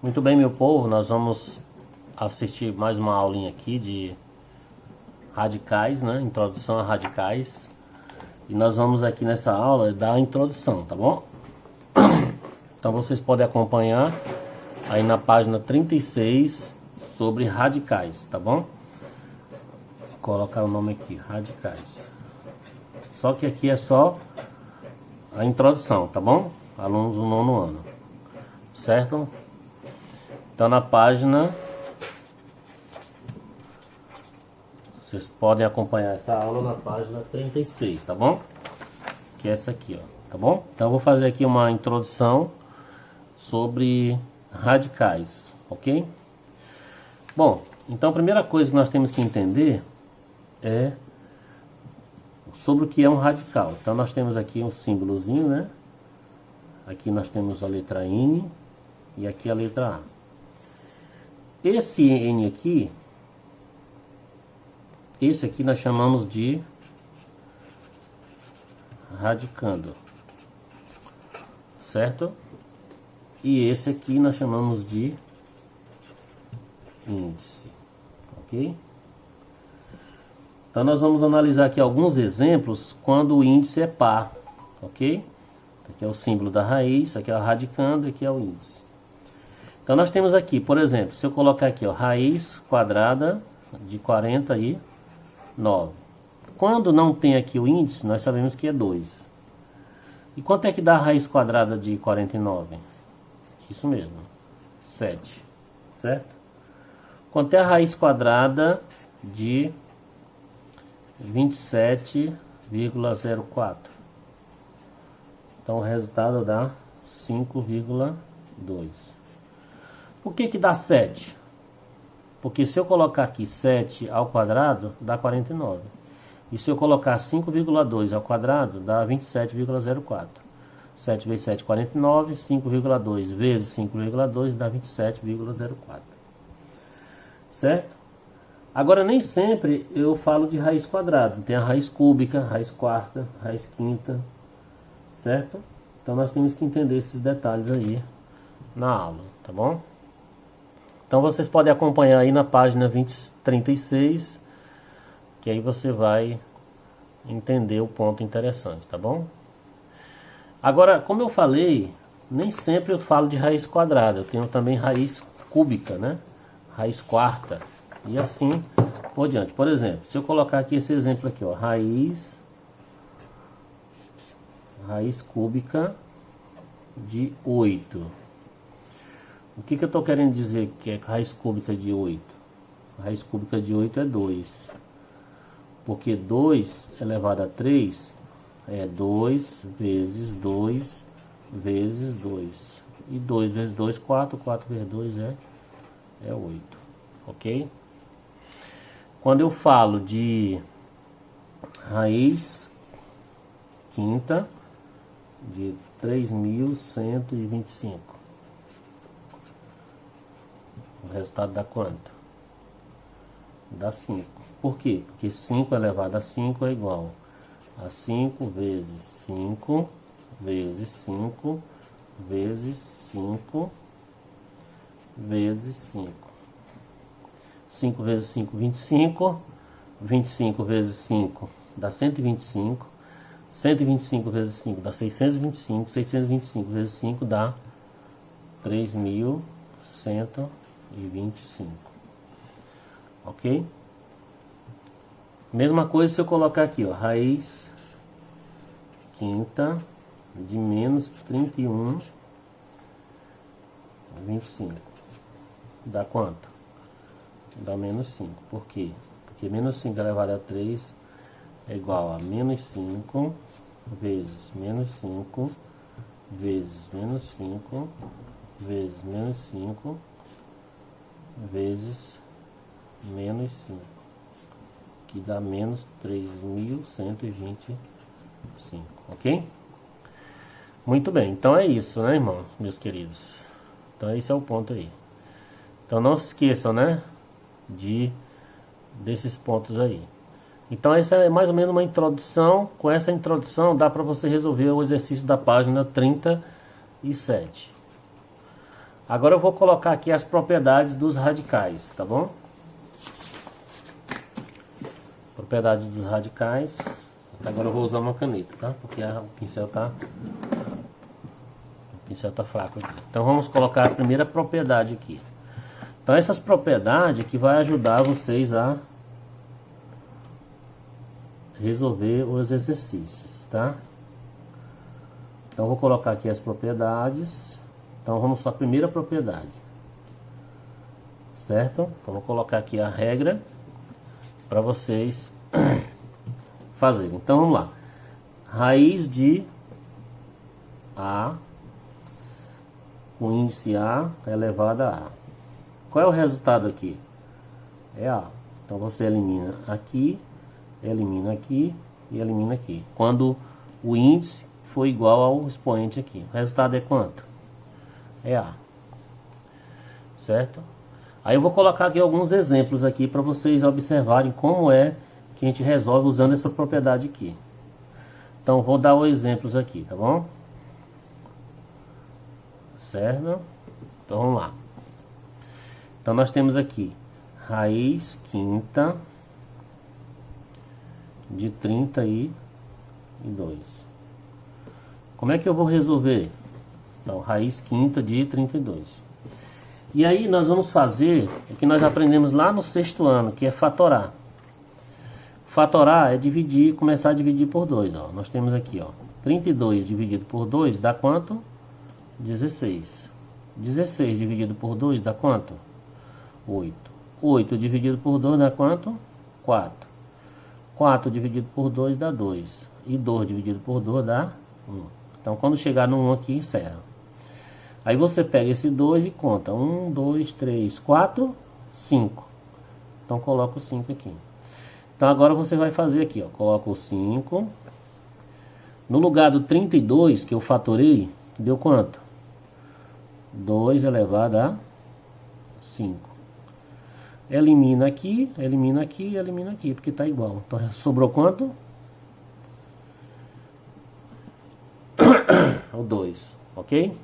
Muito bem, meu povo, nós vamos assistir mais uma aulinha aqui de radicais, né? Introdução a radicais. E nós vamos aqui nessa aula dar a introdução, tá bom? Então vocês podem acompanhar aí na página 36 sobre radicais, tá bom? Vou colocar o nome aqui, radicais. Só que aqui é só a introdução, tá bom? Alunos do 9º ano, certo? Então na página, vocês podem acompanhar essa aula na página 36, tá bom? Que é essa aqui, ó, tá bom? Então eu vou fazer aqui uma introdução sobre radicais, ok? Bom, então a primeira coisa que nós temos que entender é sobre o que é um radical. Então nós temos aqui um símbolozinho, né? Aqui nós temos a letra N e aqui a letra A. Esse N aqui, esse aqui nós chamamos de radicando, certo? E esse aqui nós chamamos de índice, ok? Então nós vamos analisar aqui alguns exemplos quando o índice é par, ok? Aqui é o símbolo da raiz, aqui é o radicando e aqui é o índice. Então nós temos aqui, por exemplo, se eu colocar aqui, ó, raiz quadrada de 49. Quando não tem aqui o índice, nós sabemos que é 2. E quanto é que dá a raiz quadrada de 49? Isso mesmo, 7, certo? Quanto é a raiz quadrada de 27,04? Então o resultado dá 5,2. Por que dá 7? Porque se eu colocar aqui 7 ao quadrado, dá 49. E se eu colocar 5,2 ao quadrado, dá 27,04. 7 vezes 7, 49. 5,2 vezes 5,2 dá 27,04. Certo? Agora, nem sempre eu falo de raiz quadrada. Tem a raiz cúbica, raiz quarta, raiz quinta. Certo? Então nós temos que entender esses detalhes aí na aula, tá bom? Então vocês podem acompanhar aí na página 36, que aí você vai entender o ponto interessante, tá bom? Agora, como eu falei, nem sempre eu falo de raiz quadrada, eu tenho também raiz cúbica, né? Raiz quarta, e assim por diante. Por exemplo, se eu colocar aqui esse exemplo aqui, ó, raiz cúbica de 8. O que eu estou querendo dizer que é raiz cúbica de 8? A raiz cúbica de 8 é 2. Porque 2 elevado a 3 é 2 vezes 2 vezes 2. E 2 vezes 2, 4. 4 vezes 2 é 8. Ok? Quando eu falo de raiz quinta de 3.125. O resultado dá quanto? Dá 5. Por quê? Porque 5 elevado a 5 é igual a 5 vezes 5 vezes 5 vezes 5 vezes 5. 5 vezes 5, 25. 25 vezes 5 dá 125. 125 vezes 5 dá 625. 625 vezes 5 dá 3.125. Ok? Mesma coisa se eu colocar aqui, ó, raiz quinta de menos 31,25. Dá quanto? Dá menos 5. Por quê? Porque menos 5 elevado a 3 é igual a menos 5 vezes menos 5 vezes menos 5 vezes menos 5 vezes menos 5, que dá menos 3.125, ok? Muito bem, então é isso, né, irmãos, meus queridos? Então esse é o ponto aí. Então não se esqueçam, né, desses pontos aí. Então essa é mais ou menos uma introdução. Com essa introdução dá para você resolver o exercício da página 37. Agora eu vou colocar aqui as propriedades dos radicais, tá bom? Propriedades dos radicais. Agora eu vou usar uma caneta, tá? Porque o pincel tá fraco aqui. Então vamos colocar a primeira propriedade aqui. Então essas propriedades aqui vai ajudar vocês a resolver os exercícios, tá? Então eu vou colocar aqui as propriedades. Então vamos para a primeira propriedade, certo? Então vou colocar aqui a regra para vocês fazerem. Então vamos lá. Raiz de A com índice A elevado a A. Qual é o resultado aqui? É A. Então você elimina aqui e elimina aqui. Quando o índice for igual ao expoente aqui. O resultado é quanto? É A. Certo? Aí eu vou colocar aqui alguns exemplos aqui para vocês observarem como é que a gente resolve usando essa propriedade aqui. Então vou dar os exemplos aqui, tá bom? Certo? Então vamos lá. Então nós temos aqui raiz quinta de 32. Como é que eu vou resolver? Então, raiz quinta de 32. E aí nós vamos fazer o que nós aprendemos lá no sexto ano, que é fatorar. Fatorar é dividir, começar a dividir por 2. Ó. Nós temos aqui, ó, 32 dividido por 2 dá quanto? 16. 16 dividido por 2 dá quanto? 8. 8 dividido por 2 dá quanto? 4. 4 dividido por 2 dá 2. E 2 dividido por 2 dá 1. Então, quando chegar no 1 aqui, encerra. Aí você pega esse 2 e conta. 1, 2, 3, 4, 5. Então, coloca o 5 aqui. Então, agora você vai fazer aqui, ó. Coloca o 5. No lugar do 32, que eu fatorei, deu quanto? 2 elevado a 5. Elimina aqui, porque está igual. Então, sobrou quanto? O 2, ok?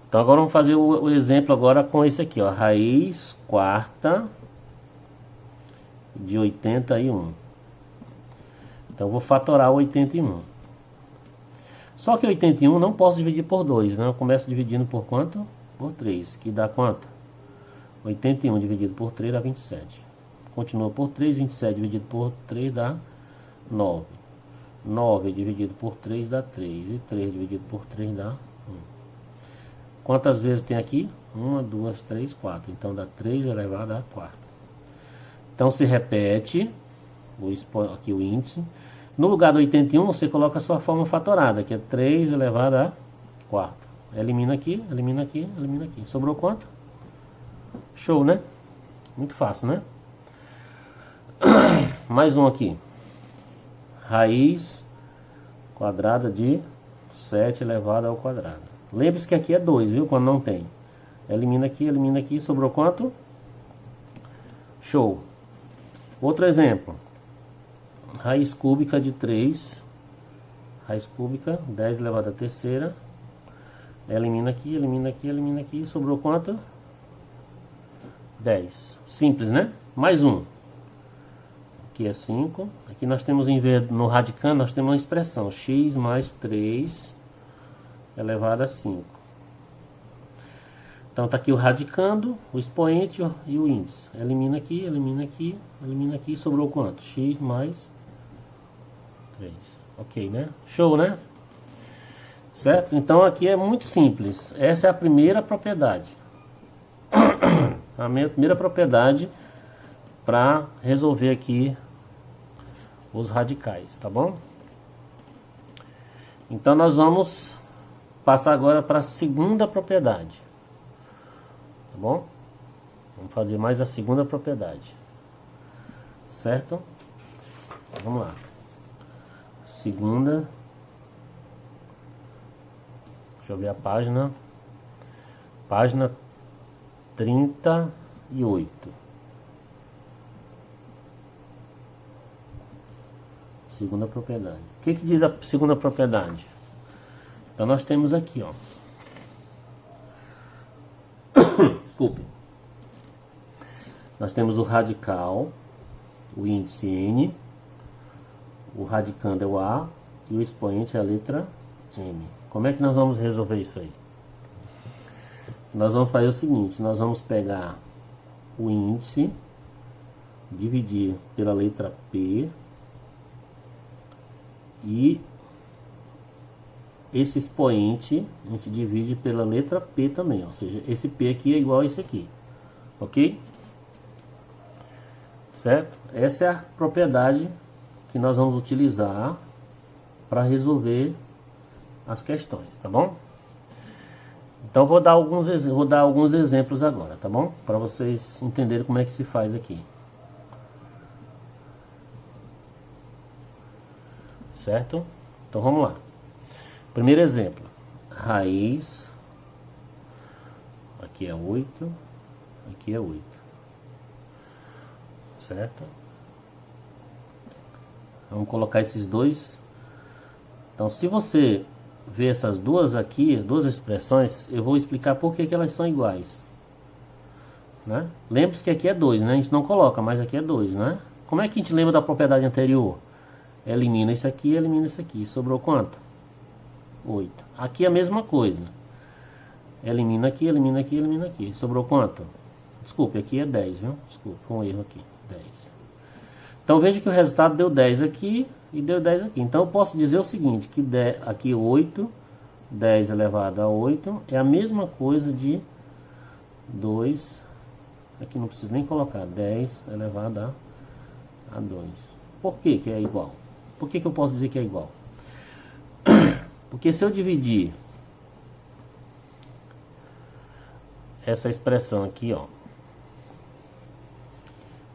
Então agora vamos fazer o exemplo agora com esse aqui, ó. Raiz quarta de 81. Então eu vou fatorar 81. Só que 81 não posso dividir por 2, né? Eu começo dividindo por quanto? Por 3, que dá quanto? 81 dividido por 3 dá 27. Continua por 3, 27 dividido por 3 dá 9. 9 dividido por 3 dá 3. E 3 dividido por 3 dá 1. Quantas vezes tem aqui? 1, 2, 3, 4. Então dá 3 elevado a 4. Então se repete aqui o índice. No lugar do 81 você coloca a sua forma fatorada, que é 3 elevado a 4. Elimina aqui. Sobrou quanto? Show, né? Muito fácil, né? Mais um aqui. Raiz quadrada de 7 elevado ao quadrado. Lembre-se que aqui é 2, viu? Quando não tem. Elimina aqui. Sobrou quanto? Show. Outro exemplo. Raiz cúbica de 3. Raiz cúbica, 10 elevado à terceira. Elimina aqui. Sobrou quanto? 10. Simples, né? Mais um. Aqui é 5. Aqui nós temos no radicando, nós temos uma expressão x mais 3 elevado a 5. Então está aqui o radicando, o expoente e o índice. Elimina aqui. Sobrou quanto? X mais 3. Ok, né? Show, né? Certo? Então aqui é muito simples. Essa é a primeira propriedade. A minha primeira propriedade para resolver aqui os radicais, tá bom? Então nós vamos passar agora para a segunda propriedade, tá bom? Vamos fazer mais a segunda propriedade, certo? Então, vamos lá. Segunda, deixa eu ver a página. Página 38. Segunda propriedade. O que diz a segunda propriedade? Então nós temos aqui, ó. Desculpe. Nós temos o radical, o índice N, o radicando é o A e o expoente é a letra M. Como é que nós vamos resolver isso aí? Nós vamos fazer o seguinte, nós vamos pegar o índice, dividir pela letra P e esse expoente a gente divide pela letra P também, ou seja, esse P aqui é igual a esse aqui, ok? Certo? Essa é a propriedade que nós vamos utilizar para resolver as questões, tá bom? Então vou dar alguns exemplos agora, tá bom? Para vocês entenderem como é que se faz aqui. Certo? Então vamos lá. Primeiro exemplo. Raiz. Aqui é 8. Aqui é 8. Certo? Vamos colocar esses dois. Então se você ver essas duas aqui, duas expressões, eu vou explicar por que elas são iguais. Né? Lembre-se que aqui é 2, né? A gente não coloca, mas aqui é 2, né? Como é que a gente lembra da propriedade anterior? Elimina isso aqui, elimina isso aqui. Sobrou quanto? 8. Aqui é a mesma coisa. Elimina aqui, elimina aqui, elimina aqui. Sobrou quanto? Desculpe, aqui é 10, viu? Desculpe, foi um erro aqui. 10. Então veja que o resultado deu 10 aqui e deu 10 aqui. Então eu posso dizer o seguinte, que aqui 8, 10 elevado a 8 é a mesma coisa de 2, aqui não preciso nem colocar, 10 elevado a 2. Por que que é igual? Por que que eu posso dizer que é igual? Porque se eu dividir essa expressão aqui, ó,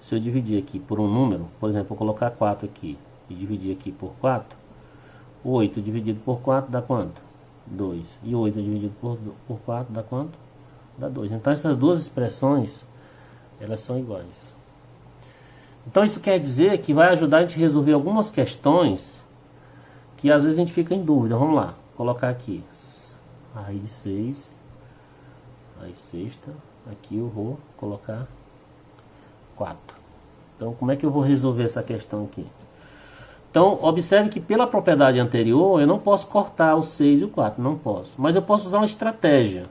se eu dividir aqui por um número, por exemplo, vou colocar 4 aqui e dividir aqui por 4, 8 dividido por 4 dá quanto? 2. E 8 dividido por 4 dá quanto? Dá 2. Então essas duas expressões, elas são iguais. Então isso quer dizer que vai ajudar a gente a resolver algumas questões que às vezes a gente fica em dúvida. Vamos lá, colocar aqui raiz de 6, raiz sexta, aqui eu vou colocar 4. Então como é que eu vou resolver essa questão aqui? Então observe que pela propriedade anterior eu não posso cortar o 6 e o 4, não posso. Mas eu posso usar uma estratégia.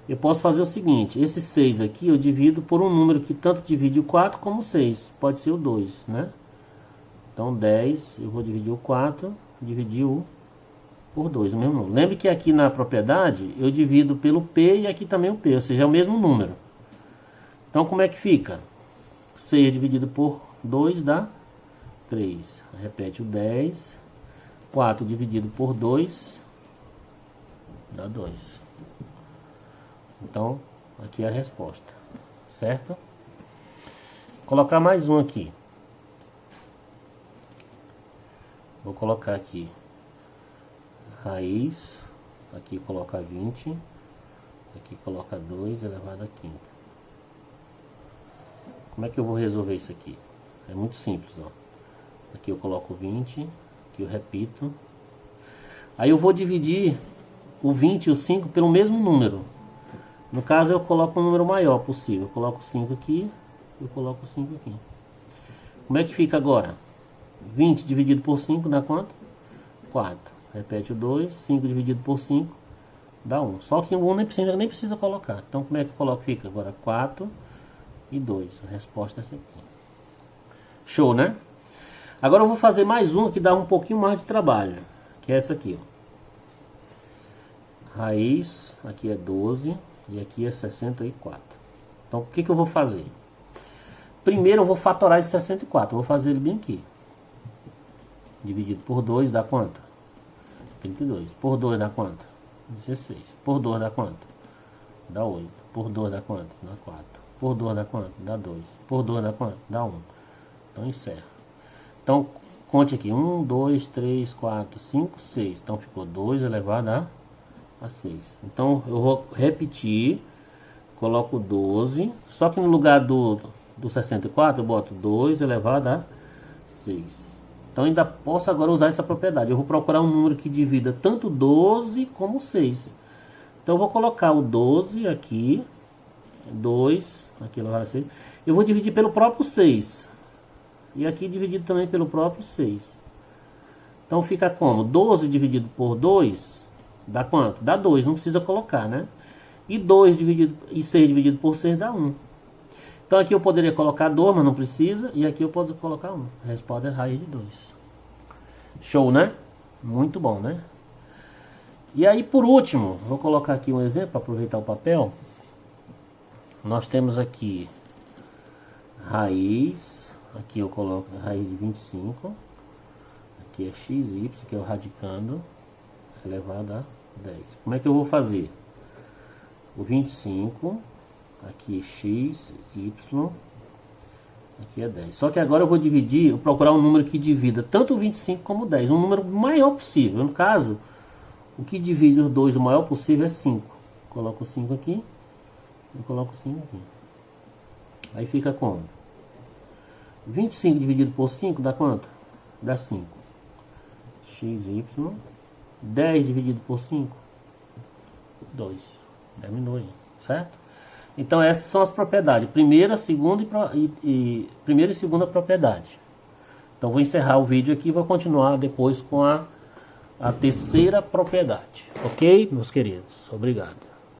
Eu posso fazer o seguinte, esse 6 aqui eu divido por um número que tanto divide o 4 como o 6. Pode ser o 2, né? Então 10, eu vou dividir o 4, dividir o por 2, o mesmo número. Lembre que aqui na propriedade eu divido pelo P e aqui também o P, ou seja, é o mesmo número. Então como é que fica? 6 dividido por 2 dá 3. Repete o 10. 4 dividido por 2 dá 2. Então, aqui é a resposta, certo? Vou colocar mais um aqui. Vou colocar aqui raiz, aqui coloca 20, aqui coloca 2 elevado a quinta. Como é que eu vou resolver isso aqui? É muito simples, ó. Aqui eu coloco 20, aqui eu repito. Aí eu vou dividir o 20 e o 5 pelo mesmo número. No caso eu coloco um número maior possível. Eu coloco 5 aqui, eu coloco 5 aqui. Como é que fica agora? 20 dividido por 5 dá quanto? 4. Repete o 2, 5 dividido por 5 dá 1. Só que o 1 nem precisa colocar. Então como é que eu coloco? Fica agora 4 e 2. A resposta é essa aqui. Show, né? Agora eu vou fazer mais uma que dá um pouquinho mais de trabalho. Que é essa aqui, ó. Raiz, aqui é 12 e aqui é 64. Então o que que eu vou fazer? Primeiro eu vou fatorar esse 64. Eu vou fazer ele bem aqui. Dividido por 2 dá quanto? 32. Por 2 dá quanto? 16. Por 2 dá quanto? Dá 8. Por 2 dá quanto? Dá 4. Por 2 dá quanto? Dá 2. Por 2 dá quanto? Dá 1. Então encerra. Então conte aqui. 1, 2, 3, 4, 5, 6. Então ficou 2 elevado a 6. Então eu vou repetir. Coloco 12. Só que no lugar do 64 eu boto 2 elevado a 6. Então ainda posso agora usar essa propriedade. Eu vou procurar um número que divida tanto 12 como 6. Então eu vou colocar o 12 aqui 2, aqui ela vai ser. Eu vou dividir pelo próprio 6. E aqui dividido também pelo próprio 6. Então fica como? 12 dividido por 2 dá quanto? Dá 2, não precisa colocar, né? E 2 dividido e 6 dividido por 6 dá 1. Então aqui eu poderia colocar 2, mas não precisa. E aqui eu posso colocar 1. A resposta é raiz de 2. Show, né? Muito bom, né? E aí por último, vou colocar aqui um exemplo para aproveitar o papel. Nós temos aqui raiz. Aqui eu coloco a raiz de 25. Aqui é xy, que é o radicando elevado a 10. Como é que eu vou fazer? O 25, aqui x, y, aqui é 10. Só que agora eu vou dividir, eu procurar um número que divida tanto o 25 como o 10. Um número maior possível. No caso, o que divide os dois o maior possível é 5. Coloco o 5 aqui e coloco o 5 aqui. Aí fica como? 25 dividido por 5 dá quanto? Dá 5. XY. 10 dividido por 5? 2. Diminui, certo? Então essas são as propriedades. Primeira, segunda primeira e segunda propriedade. Então vou encerrar o vídeo aqui e vou continuar depois com a terceira propriedade. Ok, meus queridos? Obrigado.